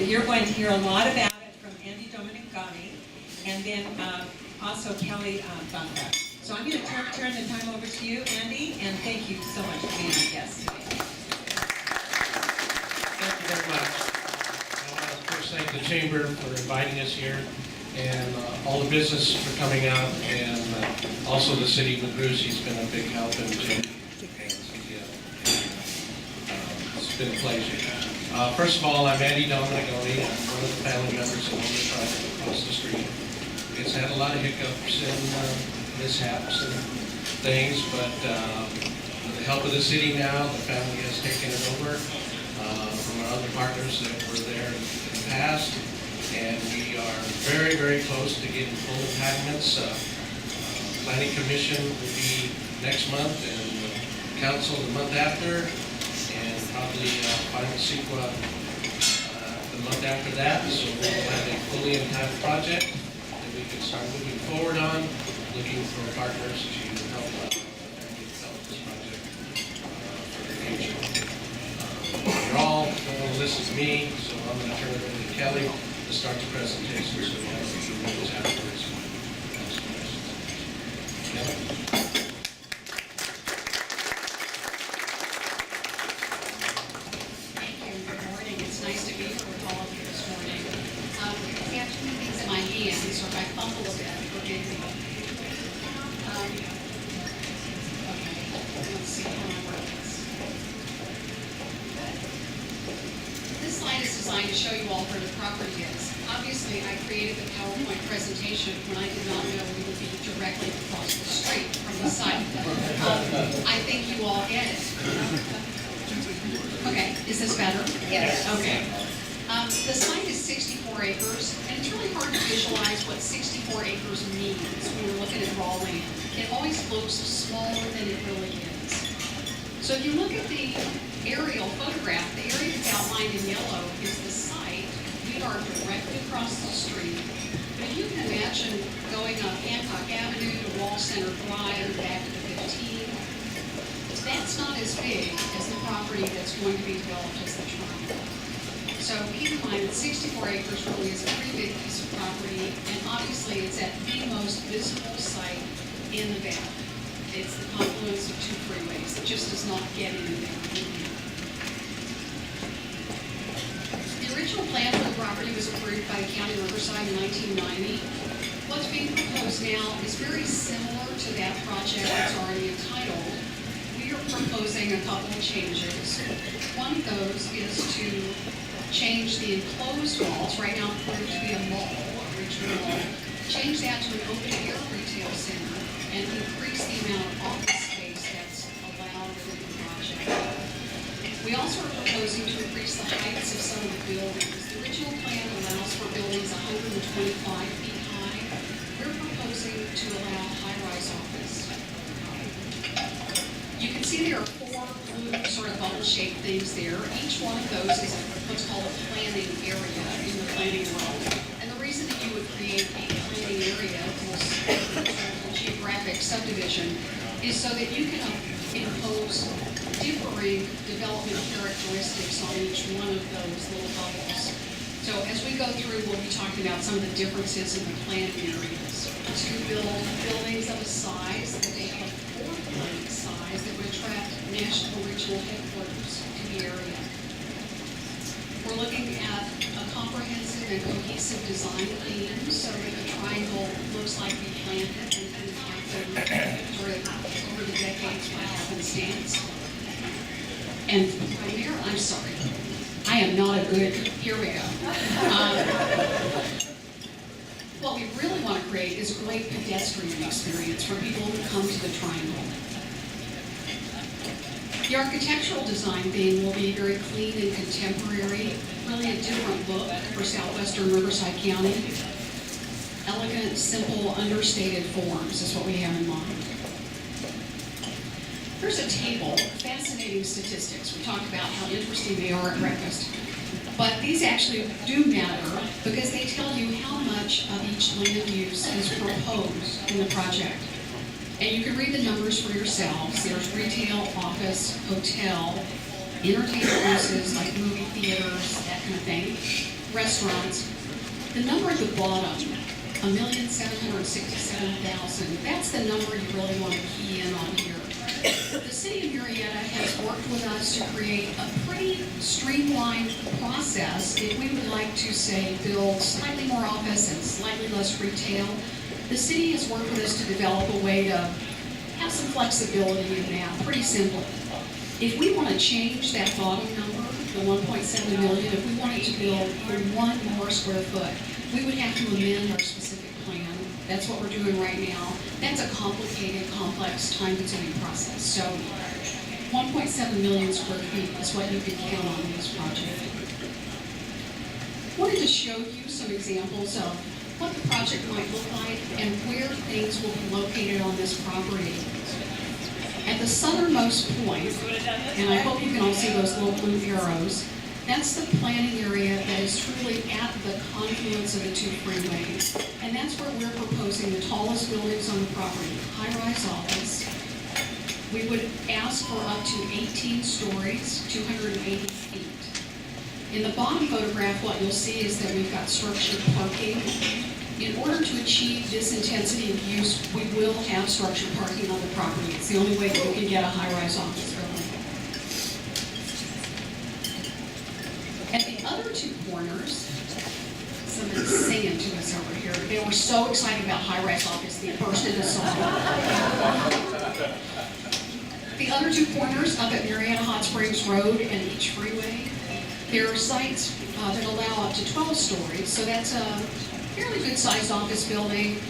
But you're going to hear a lot about it from Andy Domenigoni and then also Kelly Buffa. So I'm going to turn the time over to you, Andy, and thank you so much for being our guest today. Thank you very much. I want to first thank the Chamber for inviting us here, and all the business for coming out, and also the city with Bruce. He's been a big help in the Chamber. It's been a pleasure. First of all, I'm Andy Domenigoni. I'm one of the family members who own the project across the street. It's had a lot of hiccups and mishaps and things, but with the help of the city now, the family has taken it over from our other partners that were there in the past, and we are very, very close to getting full entitlements. Planning Commission will be next month, and Council the month after, and probably final CEQA the month after that. So we will have a fully entitled project that we can start moving forward on, looking for partners to help develop this project for the future. You're all going to listen to me, so I'm going to turn it over to Kelly to start the presentation, so we have a few minutes afterwards. Thank you. Good morning. It's nice to be here with all of you this morning. I have too many things in my hands, so if I fumble a bit, forgive me. Okay, let's see how I work this. This slide is designed to show you all where the property is. Obviously, I created the PowerPoint presentation when I did not know we would be directly across the street from the site. I think you all get it. Okay, is this better? Yes. Okay. The site is 64 acres, and it's really hard to visualize what 64 acres means when we're looking at raw land. It always looks smaller than it really is. So if you look at the aerial photograph, the area that's outlined in yellow is the site. We are directly across the street. But if you can imagine going up Hancock Avenue to Wall Center Drive back to the 15, that's not as big as the property that's going to be developed as the triangle. So keep in mind that 64 acres really is a pretty big piece of property, and obviously it's at the most visible site in the valley. It's the confluence of two freeways. It just does not get any better. The original plan for the property was approved by the County of Riverside in 1990. What's being proposed now is very similar to that project that's already entitled. We are proposing a couple of changes. One of those is to change the enclosed walls, right now approved to be a mall, a regional mall, change that to an open-air retail center, and increase the amount of office space that's allowed within the project. We also are proposing to increase the heights of some of the buildings. The original plan allows for buildings 125 feet high. We're proposing to allow high-rise office. You can see there are four blue sort of bubble-shaped things there. Each one of those is what's called a planning area in the planning world. And the reason that you would create a planning area, this geographic subdivision, is so that you can impose differing development characteristics on each one of those little bubbles. So as we go through, we'll be talking about some of the differences in the planning areas. To build buildings of a size that they have four-point size that would attract national regional headquarters to the area. We're looking at a comprehensive and cohesive design theme so that the triangle looks like we planned it and over the decades by happenstance. And primarily, I'm sorry, I am not a good, here we go. What we really want to create is a great pedestrian experience for people who come to the triangle. The architectural design theme will be very clean and contemporary, really a different look for southwestern Riverside County. Elegant, simple, understated forms is what we have in mind. Here's a table, fascinating statistics. We talked about how interesting they are at breakfast. But these actually do matter because they tell you how much of each land use is proposed in the project. And you can read the numbers for yourselves. There's retail, office, hotel, entertainment uses like movie theaters, that kind of thing. restaurants. The number at the bottom, 1,767,000, that's the number you really want to key in on here. The city of Murrieta has worked with us to create a pretty streamlined process. If we would like to, say, build slightly more office and slightly less retail, the city has worked with us to develop a way to have some flexibility in that, pretty simple. If we want to change that bottom number, the 1.7 million, if we wanted to build even 1 more square foot, we would have to amend our specific plan. That's what we're doing right now. That's a complicated, complex, time-consuming process. So 1.7 million square feet is what you can count on in this project. Wanted to show you some examples of what the project might look like and where things will be located on this property. At the southernmost point, and I hope you can all see those little blue arrows, that's the planning area that is truly at the confluence of the two freeways. And that's where we're proposing the tallest buildings on the property, high-rise office. We would ask for up to 18 stories, 280 feet. In the bottom photograph, what you'll see is that we've got structured parking. In order to achieve this intensity of use, we will have structured parking on the property. It's the only way that we can get a high-rise office building. At the other two corners, somebody's singing to us over here. They were so excited about high-rise office, they burst into song. The other two corners, up at Murrieta Hot Springs Road and Each Freeway, there are sites that allow up to 12 stories, so that's a fairly good-sized office building.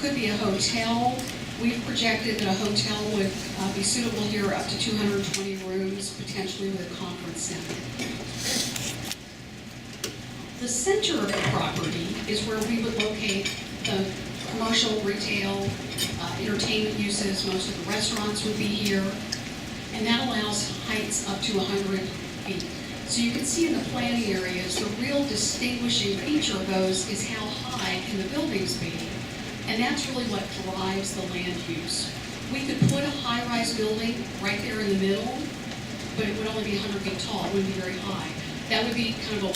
Could be a hotel. We've projected that a hotel would be suitable here up to 220 rooms, potentially with a conference center. The center of the property is where we would locate the commercial, retail, entertainment uses. Most of the restaurants would be here, and that allows heights up to 100 feet. So you can see in the planning areas, the real distinguishing feature of those is how high can the buildings be. And that's really what drives the land use. We could put a high-rise building right there in the middle, but it would only be 100 feet tall. It wouldn't be very high. That would be kind of a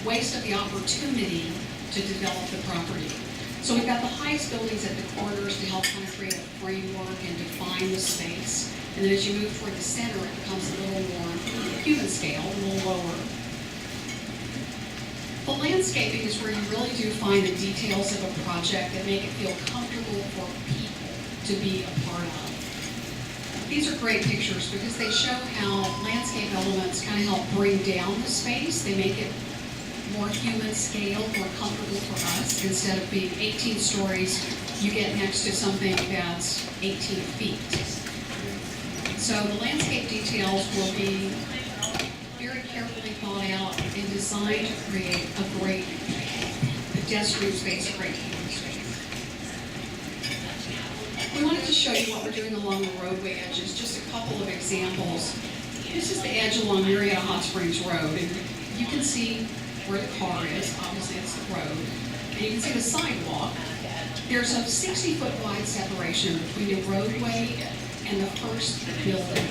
waste of the opportunity to develop the property. So we've got the highest buildings at the corners to help kind of create a framework and define the space. And then as you move toward the center, it becomes a little more human scale, a little lower. The landscaping is where you really do find the details of a project that make it feel comfortable for people to be a part of. These are great pictures because they show how landscape elements kind of help bring down the space. They make it more human scale, more comfortable for us. Instead of being 18 stories, you get next to something that's 18 feet. So the landscape details will be very carefully thought out and designed to create a great pedestrian space, a great human space. We wanted to show you what we're doing along the roadway edges, just a couple of examples. This is the edge along Murrieta Hot Springs Road, and you can see where the car is. Obviously, it's the road. And you can see the sidewalk. There's a 60-foot wide separation between the roadway and the first building.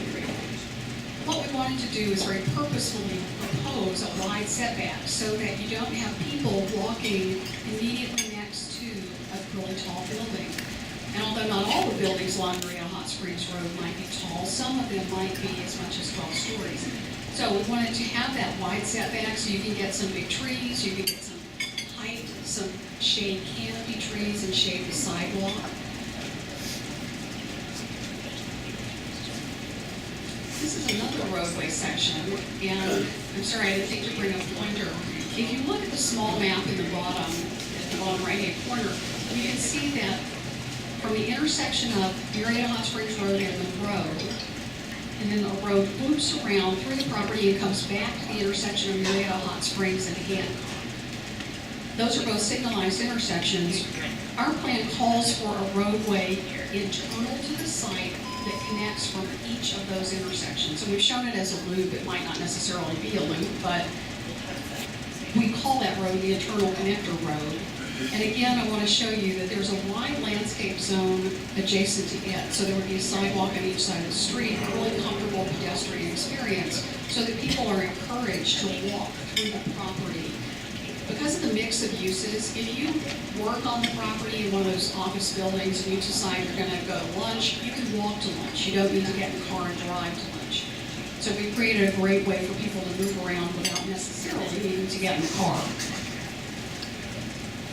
What we wanted to do is very purposefully propose a wide setback so that you don't have people walking immediately next to a really tall building. And although not all the buildings along Murrieta Hot Springs Road might be tall, some of them might be as much as 12 stories. So we wanted to have that wide setback so you can get some big trees, you can get some height, some shade canopy trees and shade the sidewalk. This is another roadway section, and I'm sorry, I didn't think to bring a pointer. If you look at the small map in the bottom right-hand corner, you can see that from the intersection of Murrieta Hot Springs Road and the road, and then the road loops around through the property and comes back to the intersection of Murrieta Hot Springs and Hancock. Those are both signalized intersections. Our plan calls for a roadway internal to the site that connects from each of those intersections. So we've shown it as a loop. It might not necessarily be a loop, but we call that road the internal connector road. And again, I want to show you that there's a wide landscape zone adjacent to it. So there would be a sidewalk on each side of the street, a really comfortable pedestrian experience, so that people are encouraged to walk through the property. Because of the mix of uses, if you work on the property in one of those office buildings and you decide you're gonna go to lunch, you can walk to lunch. You don't need to get in the car and drive to lunch. So we created a great way for people to move around without necessarily needing to get in the car.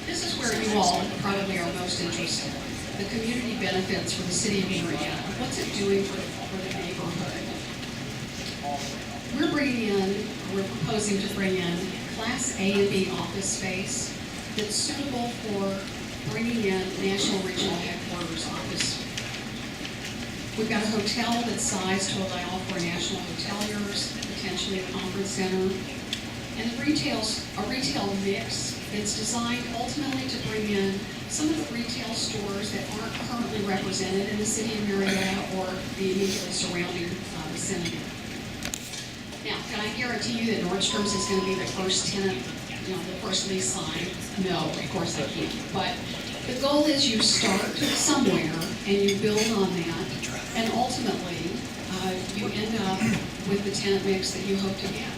This is where you all probably are most interested. The community benefits for the city of Murrieta. What's it doing for the neighborhood? We're proposing to bring in Class A and B office space that's suitable for bringing in national regional headquarters office. We've got a hotel that's sized to allow for national hoteliers, potentially a conference center, and a retail mix that's designed ultimately to bring in some of the retail stores that aren't currently represented in the city of Murrieta or the immediately surrounding vicinity. Now, can I guarantee you that Nordstrom's is going to be the first tenant, the first lease signed? No, of course I can't. But the goal is you start somewhere and you build on that, and ultimately you end up with the tenant mix that you hope to get.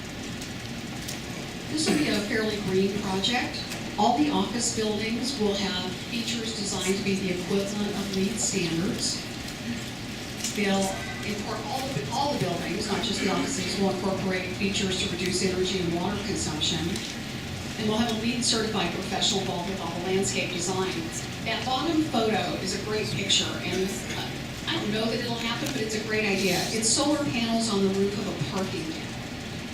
This will be a fairly green project. All the office buildings will have features designed to be the equivalent of LEED standards. They'll all the buildings, not just the offices, will incorporate features to reduce energy and water consumption. And we'll have a LEED certified professional involved with all the landscape design. That bottom photo is a great picture, and I don't know that it'll happen, but it's a great idea. It's solar panels on the roof of a parking deck,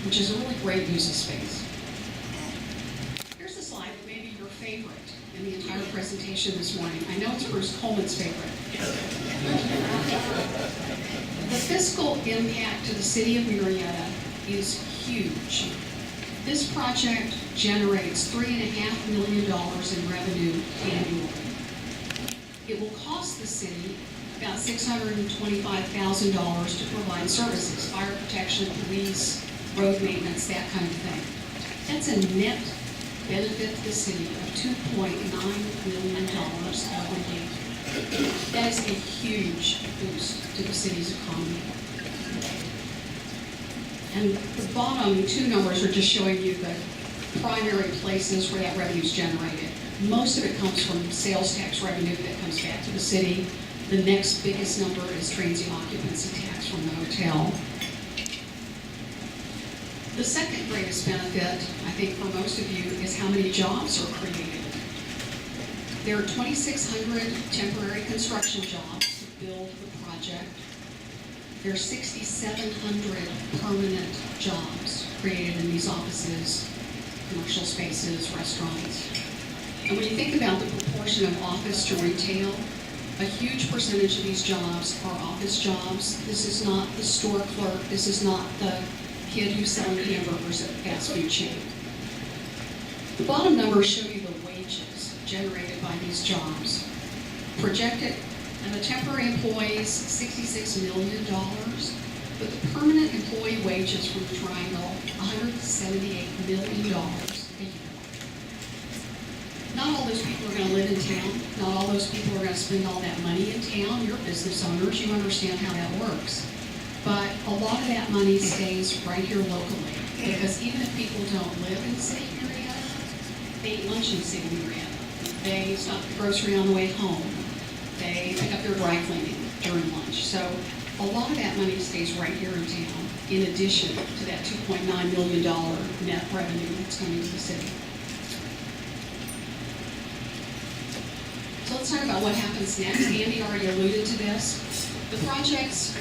which is a really great use of space. Here's a slide that may be your favorite in the entire presentation this morning. I know it's Bruce Coleman's favorite. The fiscal impact to the city of Murrieta is huge. This project generates $3.5 million in revenue annually. It will cost the city about $625,000 to provide services, fire protection, police, road maintenance, that kind of thing. That's a net benefit to the city of $2.9 million every year. That is a huge boost to the city's economy. And the bottom two numbers are just showing you the primary places where that revenue is generated. Most of it comes from sales tax revenue that comes back to the city. The next biggest number is transient occupancy tax from the hotel. The second greatest benefit, I think for most of you, is how many jobs are created. There are 2,600 temporary construction jobs to build the project. There are 6,700 permanent jobs created in these offices, commercial spaces, restaurants. And when you think about the proportion of office to retail, a huge percentage of these jobs are office jobs. This is not the store clerk. This is not the kid who's selling hamburgers at a fast food chain. The bottom numbers show you the wages generated by these jobs. Projected, and the temporary employees, $66 million, but the permanent employee wages from the Triangle, $178 million a year. Not all those people are going to live in town. Not all those people are going to spend all that money in town. You're business owners. You understand how that works. But a lot of that money stays right here locally, because even if people don't live in the city of Murrieta, they eat lunch in the city of Murrieta. They stop at the grocery on the way home. They pick up their dry cleaning during lunch. So a lot of that money stays right here in town, in addition to that $2.9 million net revenue that's coming to the city. So let's talk about what happens next. Andy already alluded to this. The project's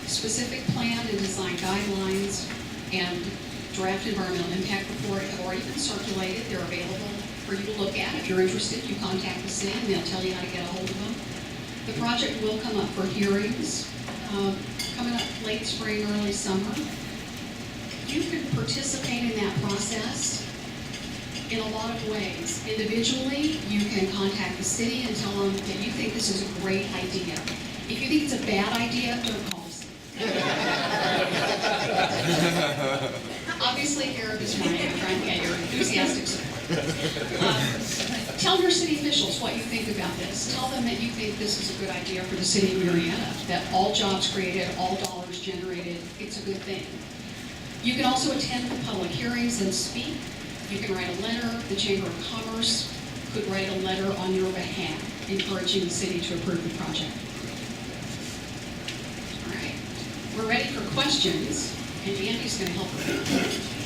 specific plan and design guidelines and draft environmental impact report have already been circulated. They're available for you to look at. If you're interested, you contact the city and they'll tell you how to get a hold of them. The project will come up for hearings coming up late spring, early summer. You can participate in that process in a lot of ways. Individually, you can contact the city and tell them that you think this is a great idea. If you think it's a bad idea, don't call us. Obviously, here this morning, I'm trying to get your enthusiastic support. Tell your city officials what you think about this. Tell them that you think this is a good idea for the city of Murrieta, that all jobs created, all dollars generated, it's a good thing. You can also attend the public hearings and speak. You can write a letter. The Chamber of Commerce could write a letter on your behalf, encouraging the city to approve the project. All right, we're ready for questions, and Andy's going to help with that.